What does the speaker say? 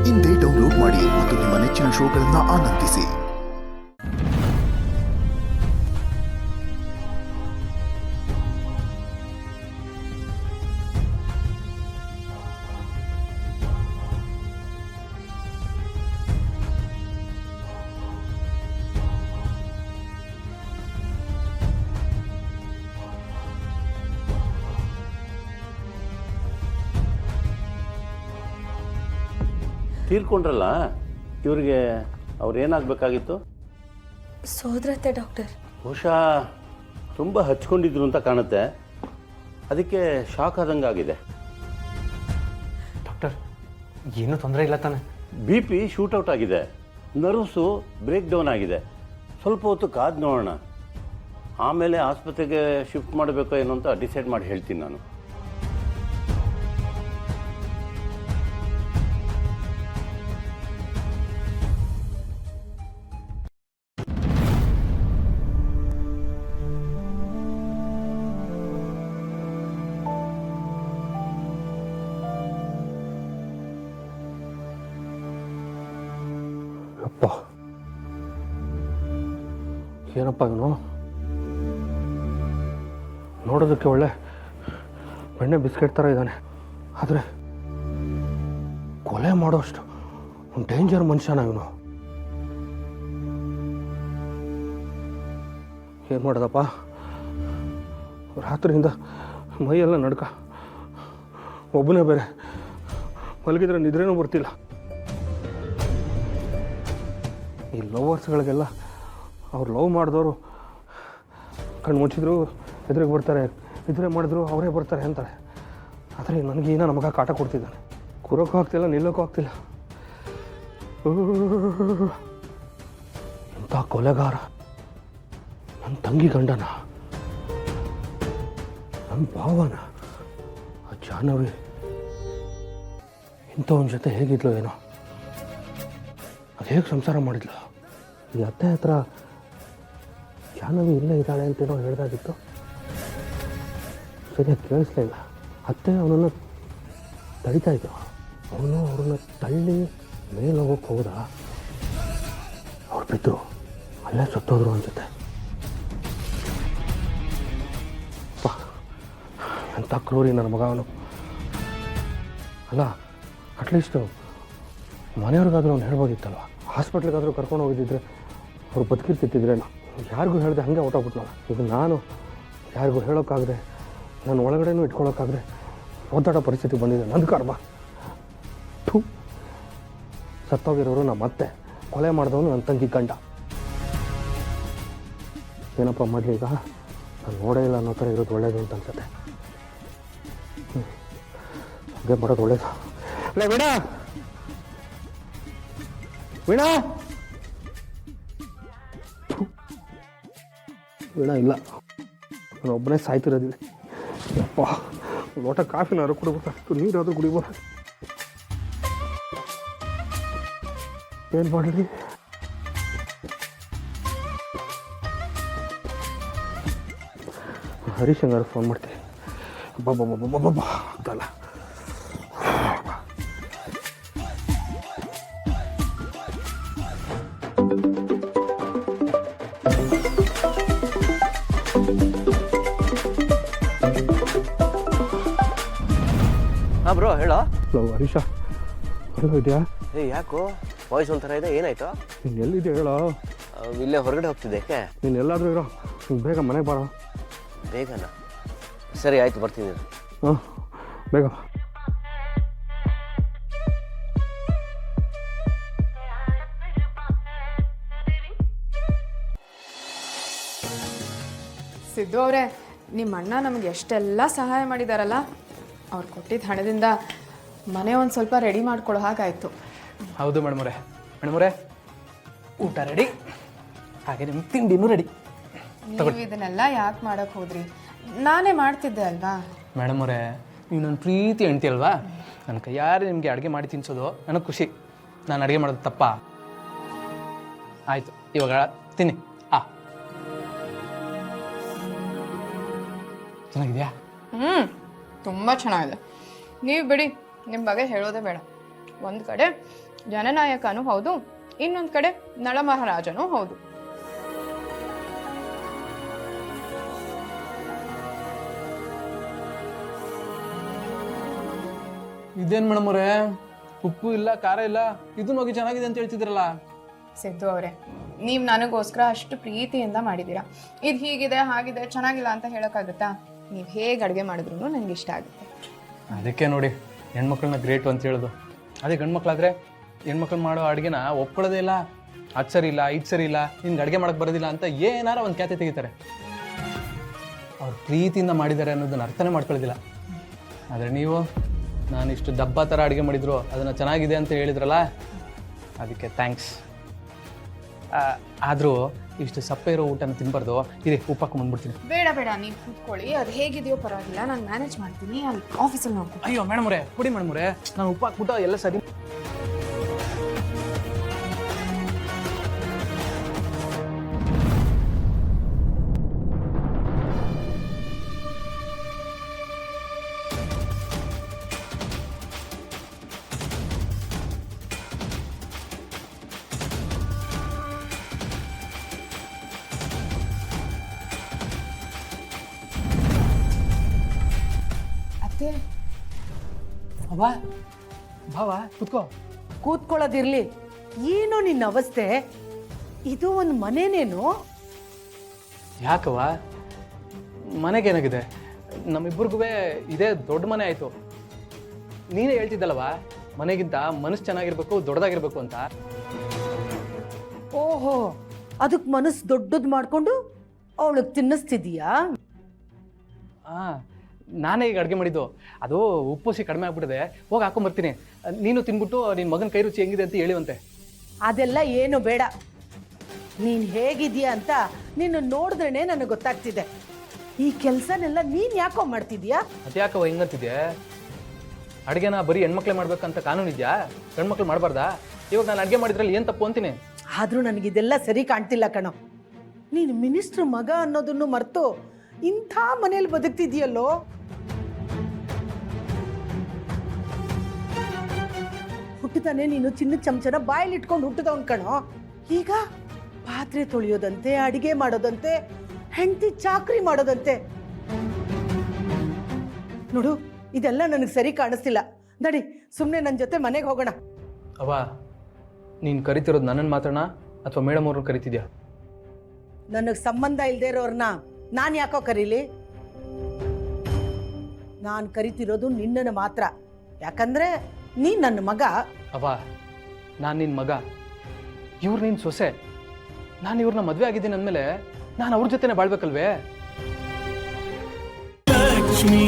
ಇಂದೇ ಡೌನ್ಲೋಡ್ ಮಾಡಿ ಮತ್ತು ನಿಮ್ಮ ನೆಚ್ಚಿನ ಶೋಗಳನ್ನು ಆನಂದಿಸಿ. ತೀರ್ಕೊಂಡ್ರಲ್ಲ, ಇವರಿಗೆ ಅವ್ರೇನಾಗಬೇಕಾಗಿತ್ತು? ಸೋದರತ್ತೆ ಡಾಕ್ಟರ್. ಬಹುಶಃ ತುಂಬ ಹಚ್ಕೊಂಡಿದ್ರು ಅಂತ ಕಾಣುತ್ತೆ, ಅದಕ್ಕೆ ಶಾಕ್ ಆದಂಗೆ ಆಗಿದೆ. ಡಾಕ್ಟರ್, ಏನೂ ತೊಂದರೆ ಇಲ್ಲ ತಾನೆ? ಬಿ ಪಿ ಶೂಟೌಟ್ ಆಗಿದೆ, ನರ್ವ್ಸು ಬ್ರೇಕ್ ಡೌನ್ ಆಗಿದೆ. ಸ್ವಲ್ಪ ಹೊತ್ತು ಕಾದು ನೋಡೋಣ, ಆಮೇಲೆ ಆಸ್ಪತ್ರೆಗೆ ಶಿಫ್ಟ್ ಮಾಡಬೇಕೋ ಏನೋ ಅಂತ ಡಿಸೈಡ್ ಮಾಡಿ ಹೇಳ್ತೀನಿ ನಾನು. ಅಪ್ಪ, ಏನಪ್ಪ ಇವನು? ನೋಡೋದಕ್ಕೆ ಒಳ್ಳೆ ಬೆಣ್ಣೆ ಬಿಸ್ಕೆಟ್ ಥರ ಇದ್ದಾನೆ, ಆದರೆ ಕೊಲೆ ಮಾಡೋಷ್ಟು ಡೇಂಜರ್ ಮನುಷ್ಯನ ಇವನು. ಏನು ಮಾಡೋದಪ್ಪ? ರಾತ್ರಿಯಿಂದ ಮೈಯೆಲ್ಲ ನಡ್ಕ, ಒಬ್ಬನೇ ಬೇರೆ, ಮಲಗಿದ್ರೆ ನಿದ್ರೇನೂ ಬರ್ತಿಲ್ಲ. ಈ ಲವರ್ಸ್ಗಳಿಗೆಲ್ಲ ಅವ್ರು ಲವ್ ಮಾಡಿದವರು ಕಣ್ಣು ಮುಚ್ಚಿದ್ರು ಎದುರಿಗೆ ಬರ್ತಾರೆ, ಎದುರೇ ಮಾಡಿದ್ರು ಅವರೇ ಬರ್ತಾರೆ ಅಂತಾರೆ. ಆದರೆ ನನಗೇನೋ ನಮಗ ಕಾಟ ಕೊಡ್ತಿದ್ದಾನೆ. ಕೂರೋಕ್ಕೂ ಆಗ್ತಿಲ್ಲ, ನಿಲ್ಲೋಕ್ಕೂ ಆಗ್ತಿಲ್ಲ. ಎಂಥ ಕೊಲೆಗಾರ! ನನ್ನ ತಂಗಿ ಗಂಡನ, ನನ್ನ ಭಾವನ, ಆ ಜಾಹ್ನವಿ ಇಂಥವನ ಜೊತೆ ಹೇಗಿದ್ಲು ಏನೋ, ಅದು ಹೇಗೆ ಸಂಸಾರ ಮಾಡಿದ್ಲು? ಈ ಅತ್ತೆ ಹತ್ರ ಜಾಹ್ನವಿ ಇಲ್ಲೇ ಇದ್ದಾಳೆ ಅಂತೇನೋ ಹೇಳ್ದಾಗಿತ್ತು, ಸರಿಯಾಗಿ ಕೇಳಿಸ್ಲಿಲ್ಲ. ಅತ್ತೆ ಅವನನ್ನು ತಡಿತಾ ಇದ್ದರು, ಅವನು ಅವ್ರನ್ನ ತಳ್ಳಿ ಮೇಲೆ ಹೋಗೋಕ್ಕೆ ಹೋದ. ಅವ್ರು ಬಿದ್ದರು, ಅಲ್ಲೇ ಸತ್ತೋದ್ರು ಅನ್ಸುತ್ತೆ. ಎಂಥ ಕ್ರೂರಿ ನನ್ನ ಮಗ ಅವನು. ಅಲ್ಲ, ಅಟ್ಲೀಸ್ಟು ಮನೆಯವ್ರಿಗಾದ್ರೂ ಅವ್ನು ಹೇಳ್ಬೋದಿತ್ತಲ್ವ, ಹಾಸ್ಪಿಟ್ಲಿಗಾದರೂ ಕರ್ಕೊಂಡು ಹೋಗಿದ್ದಿದ್ರೆ ಅವ್ರು ಬದುಕಿರ್ತಿದ್ರೇನೋ. ಯಾರಿಗೂ ಹೇಳಿದೆ ಹಾಗೆ ಹೊಟ್ಟೋಗ್ಬಿಟ್ನಲ್ಲ. ಇದು ನಾನು ಯಾರಿಗೂ ಹೇಳೋಕ್ಕಾಗದೆ, ನಾನು ಒಳಗಡೆನೂ ಇಟ್ಕೊಳ್ಳೋಕ್ಕಾಗದೆ ಒದ್ದಾಡೋ ಪರಿಸ್ಥಿತಿ ಬಂದಿದೆ. ನನ್ನ ಕರ್ಮ. ಸತ್ತೋಗಿರೋರು ನಮ್ಮ ಅತ್ತೆ, ಕೊಲೆ ಮಾಡಿದವನು ನನ್ನ ತಂಗಿ ಗಂಡ. ಏನಪ್ಪ ಮಾಡಲಿ ಈಗ? ನಾನು ನೋಡೇ ಇಲ್ಲ ಅನ್ನೋ ಥರ ಇರೋದು ಒಳ್ಳೇದು ಅಂತ ಅನ್ಸುತ್ತೆ. ಹಾಗೆ ಮಾಡೋದು ಒಳ್ಳೇದು. ಲೇ ವೀಣಾ, ವೀಣಾ, ವೀಣಾ ಇಲ್ಲ, ನಾನು ಒಬ್ಬನೇ ಸಾಯ್ತಿರೋದಿಲ್ಲ. ಅಪ್ಪ, ಲೋಟ ಕಾಫಿನಾದ್ರು ಕುಡಿಬೇಕಾಗ್ತು, ನೀರಾದರೂ ಕುಡಿಬೋದು. ಏನು ಮಾಡಲಿ? ಹರೀಶ್ ಹಂಗಾರು ಫೋನ್ ಮಾಡ್ತೀನಿ. ಅಬ್ಬಬ್ಬಬ್ಬಬ್ಬಬ್ಬ ಆಗ್ತಲ್ಲ. ಹಾಂ ಬ್ರೋ, ಹೇಳೋ. ಹರೀಶ, ಹೊರಗೆ ಇದೆಯಾ? ಯಾಕೋ ವಾಯ್ಸ್ ಒಂಥರ ಇದೆ, ಏನಾಯ್ತು? ನೀನು ಎಲ್ಲಿದೆ ಹೇಳೋ? ಇಲ್ಲೇ ಹೊರಗಡೆ ಹೋಗ್ತಿದ್ದೆ. ಯಾಕೆ? ನೀನು ಎಲ್ಲಾದರೂ ಇರೋ, ಬೇಗ ಮನೆಗೆ ಬಾರೋ. ಬೇಗನಾ? ಸರಿ ಆಯಿತು, ಬರ್ತೀನಿ. ಹಾಂ, ಬೇಗ. ಸಿದ್ದು ಅವರೇ, ನಿಮ್ಮ ಅಣ್ಣ ನಮಗೆ ಎಷ್ಟೆಲ್ಲ ಸಹಾಯ ಮಾಡಿದಾರಲ್ಲ, ಅವ್ರು ಕೊಟ್ಟಿದ್ದ ಹಣದಿಂದ ಮನೆ ಒಂದು ಸ್ವಲ್ಪ ರೆಡಿ ಮಾಡ್ಕೊಳ್ಳೋ ಹಾಗಾಯಿತು. ಹೌದು ಮೇಡಮರೇ. ಮೇಡಮರೇ, ಊಟ ರೆಡಿ, ಹಾಗೆ ನಿಮ್ಮ ತಿಂಡಿನೂ ರೆಡಿ. ನೀವು ಇದನ್ನೆಲ್ಲ ಯಾಕೆ ಮಾಡೋಕ್ಕೆ ಹೋದ್ರಿ? ನಾನೇ ಮಾಡ್ತಿದ್ದೆ ಅಲ್ವಾ? ಮೇಡಮರೇ, ನೀವು ನನ್ನ ಪ್ರೀತಿ ಹೆಂಡ್ತಿ ಅಲ್ವಾ? ನನ್ನ ಕೈಯಾರೆ ನಿಮಗೆ ಅಡುಗೆ ಮಾಡಿ ತಿನ್ನಿಸೋದು ನನಗೆ ಖುಷಿ. ನಾನು ಅಡುಗೆ ಮಾಡೋದು ತಪ್ಪಾ? ಆಯಿತು, ಇವಾಗ ತಿನ್ನಿ. ಚೆನ್ನಾಗಿದೆಯಾ? ತುಂಬ ಚೆನ್ನಾಗಿದೆ. ನೀವು ಬಿಡಿ, ನಿಮ್ಮ ಬಗ್ಗೆ ಹೇಳೋದೇ ಬೇಡ. ಒಂದು ಕಡೆ ಜನನಾಯಕನೂ ಹೌದು, ಇನ್ನೊಂದು ಕಡೆ ನಳಮಹಾರಾಜನೂ ಹೌದು. ಇದೇನು ಮೇಡಮ್ ಅವರೇ, ಉಪ್ಪು ಇಲ್ಲ ಖಾರ ಇಲ್ಲ, ಇದು ಹೋಗಿ ಚೆನ್ನಾಗಿದೆ ಅಂತ ಹೇಳ್ತಿದ್ರಲ್ಲ. ಸಿದ್ದು ಅವರೇ, ನೀವು ನನಗೋಸ್ಕರ ಅಷ್ಟು ಪ್ರೀತಿಯಿಂದ ಮಾಡಿದ್ದೀರಾ. ಇದು ಹೀಗಿದೆ ಹಾಗಿದೆ ಚೆನ್ನಾಗಿಲ್ಲ ಅಂತ ಹೇಳೋಕ್ಕಾಗುತ್ತಾ? ನೀವು ಹೇಗೆ ಅಡುಗೆ ಮಾಡಿದ್ರು ನನಗೆ ಇಷ್ಟ ಆಗುತ್ತೆ. ಅದಕ್ಕೆ ನೋಡಿ ಹೆಣ್ಮಕ್ಳನ್ನ ಗ್ರೇಟು ಅಂತ ಹೇಳೋದು. ಅದೇ ಗಂಡ್ಮಕ್ಳಾದ್ರೆ ಹೆಣ್ಮಕ್ಳು ಮಾಡೋ ಅಡುಗೆನ ಒಪ್ಕೊಳ್ಳೋದೇ ಇಲ್ಲ. ಅದು ಸರಿ ಇಲ್ಲ, ಇದು ಸರಿ ಇಲ್ಲ, ನಿನ್ಗೆ ಅಡುಗೆ ಮಾಡೋಕ್ಕೆ ಬರೋದಿಲ್ಲ ಅಂತ ಏನಾರ ಒಂದು ಖ್ಯಾತೆ ತೆಗಿತಾರೆ. ಅವ್ರು ಪ್ರೀತಿಯಿಂದ ಮಾಡಿದ್ದಾರೆ ಅನ್ನೋದನ್ನ ಅರ್ಥನೇ ಮಾಡ್ಕೊಳ್ಳೋದಿಲ್ಲ. ಆದರೆ ನೀವು ನಾನು ಇಷ್ಟು ದಬ್ಬ ಥರ ಅಡುಗೆ ಮಾಡಿದ್ರು ಅದನ್ನು ಚೆನ್ನಾಗಿದೆ ಅಂತ ಹೇಳಿದ್ರಲ್ಲ, ಅದಕ್ಕೆ ಥ್ಯಾಂಕ್ಸ್. ಆದರೂ ಇಷ್ಟು ಸಪ್ಪೆ ಇರೋ ಊಟನ ತಿನ್ಬಾರ್ದು. ಇರಿ ಉಪ್ಪು ಹಾಕೊಂಡ್ಬಂದ್ಬಿಡ್ತೀನಿ. ಬೇಡ ಬೇಡ, ನೀವು ಕೂತ್ಕೊಳ್ಳಿ, ಅದು ಹೇಗಿದೆಯೋ ಪರವಾಗಿಲ್ಲ, ನಾನು ಮ್ಯಾನೇಜ್ ಮಾಡ್ತೀನಿ. ಅಲ್ಲಿ ಆಫೀಸಲ್ಲಿ ನೋಡ್ತೀನಿ. ಅಯ್ಯೋ ಮೇಡಮ್ ಅವರೇ, ಕೊಡಿ ಮೇಡಮ್ ಅವರೇ, ನಾನು ಉಪ್ಪು ಹಾಕ್ಬಿಟ್ಟು ಎಲ್ಲ ಸರಿ. ಅತ್ತೆ, ಬಾ ಭಾವ ಕುತ್ಕೋ. ಕೂತ್ಕೊಳ್ಳೋದಿರ್ಲಿ, ಏನು ನಿನ್ನ ಅವಸ್ಥೆ? ಇದು ಒಂದು ಮನೆನೇನು? ಯಾಕವ್ವ, ಮನೆಗೇನಾಗಿದೆ? ನಮ್ಮಿಬ್ಬರಿಗೂ ಇದೇ ದೊಡ್ಡ ಮನೆ ಆಯಿತು. ನೀನೇ ಹೇಳ್ತಿದ್ದಲ್ವ, ಮನೆಗಿಂತ ಮನಸ್ಸು ಚೆನ್ನಾಗಿರ್ಬೇಕು, ದೊಡ್ಡದಾಗಿರ್ಬೇಕು ಅಂತ. ಓಹೋ, ಅದಕ್ಕೆ ಮನಸ್ಸು ದೊಡ್ಡದು ಮಾಡಿಕೊಂಡು ಅವಳಿಗೆ ತಿನ್ನಿಸ್ತಿದೀಯಾ? ಹಾಂ, ನಾನೇ ಈಗ ಅಡುಗೆ ಮಾಡಿದ್ದು. ಅದು ಉಪ್ಪುಸಿ ಕಡಿಮೆ ಆಗ್ಬಿಟ್ಟಿದೆ, ಹೋಗಿ ಹಾಕೊಂಬರ್ತೀನಿ. ನೀನು ತಿನ್ಬಿಟ್ಟು ನಿನ್ನ ಮಗನ ಕೈ ರುಚಿ ಹೆಂಗಿದೆ ಅಂತ ಹೇಳಿವಂತೆ. ಅದೆಲ್ಲ ಏನು ಬೇಡ. ನೀನು ಹೇಗಿದೀಯಾ ಅಂತ ನೀನು ನೋಡಿದ್ರೇ ನನಗೆ ಗೊತ್ತಾಗ್ತಿದೆ. ಈ ಕೆಲಸನೆಲ್ಲ ನೀನು ಯಾಕೋ ಮಾಡ್ತಿದ್ಯಾ? ಅದ್ಯಾಕವ ಹೆಂಗಂತಿದ್ಯಾ? ಅಡುಗೆನ ಬರೀ ಹೆಣ್ಮಕ್ಳೇ ಮಾಡ್ಬೇಕಂತ ಕಾನೂನು ಇದೆಯಾ? ಗಂಡ್ಮಕ್ಳು ಮಾಡಬಾರ್ದಾ? ಇವಾಗ ನಾನು ಅಡುಗೆ ಮಾಡಿದ್ರಲ್ಲಿ ಏನು ತಪ್ಪು ಅಂತೀನಿ? ಆದರೂ ನನಗಿದೆಲ್ಲ ಸರಿ ಕಾಣ್ತಿಲ್ಲ ಕಣೋ. ನೀನು ಮಿನಿಸ್ಟ್ರ್ ಮಗ ಅನ್ನೋದನ್ನು ಮರೆತು ಇಂಥ ಮನೇಲಿ ಬದುಕ್ತಿದ್ಯಲ್ಲೋ. ಹುಟ್ಟುತ್ತಾನೆ ನೀನು ಚಿನ್ನದ ಚಮಚನ ಬಾಯಲ್ಲಿ ಇಟ್ಕೊಂಡು ಹುಟ್ಟಿದವನ್ ಕಣೋ. ಈಗ ಪಾತ್ರೆ ತೊಳೆಯೋದಂತೆ, ಅಡಿಗೆ ಮಾಡೋದಂತೆ, ಹೆಂಡತಿ ಚಾಕ್ರಿ ಮಾಡೋದಂತೆ. ನೋಡು, ಇದೆಲ್ಲ ನನಗೆ ಸರಿ ಕಾಣಿಸ್ತಿಲ್ಲ. ನಡಿ, ಸುಮ್ಮನೆ ನನ್ನ ಜೊತೆ ಮನೆಗೆ ಹೋಗೋಣ. ಅವ್ವ, ನೀನು ಕರಿತಿರೋದು ನನ್ನನ್ನು ಮಾತ್ರನಾ ಅಥವಾ ಮೇಡಮ್ ಅವ್ರನ್ನ ಕರಿತಿದ್ಯಾ? ನನಗೆ ಸಂಬಂಧ ಇಲ್ಲದೆ ಇರೋರ್ನ ನಾನು ಯಾಕೋ ಕರೀಲಿ? ನಾನು ಕರಿತಿರೋದು ನಿನ್ನನ್ನು ಮಾತ್ರ. ಯಾಕಂದ್ರೆ ನೀನು ನನ್ನ ಮಗ. ಅವ್ವ, ನಾನು ನಿನ್ನ ಮಗ, ಇವ್ರು ನಿನ್ನ ಸೊಸೆ. ನಾನು ಇವ್ರನ್ನ ಮದುವೆ ಆಗಿದ್ದೀನಿ ಅಂದಮೇಲೆ ನಾನು ಅವ್ರ ಜೊತೆನೇ ಬಾಳ್ಬೇಕಲ್ವೇ? ಲಕ್ಷ್ಮೀ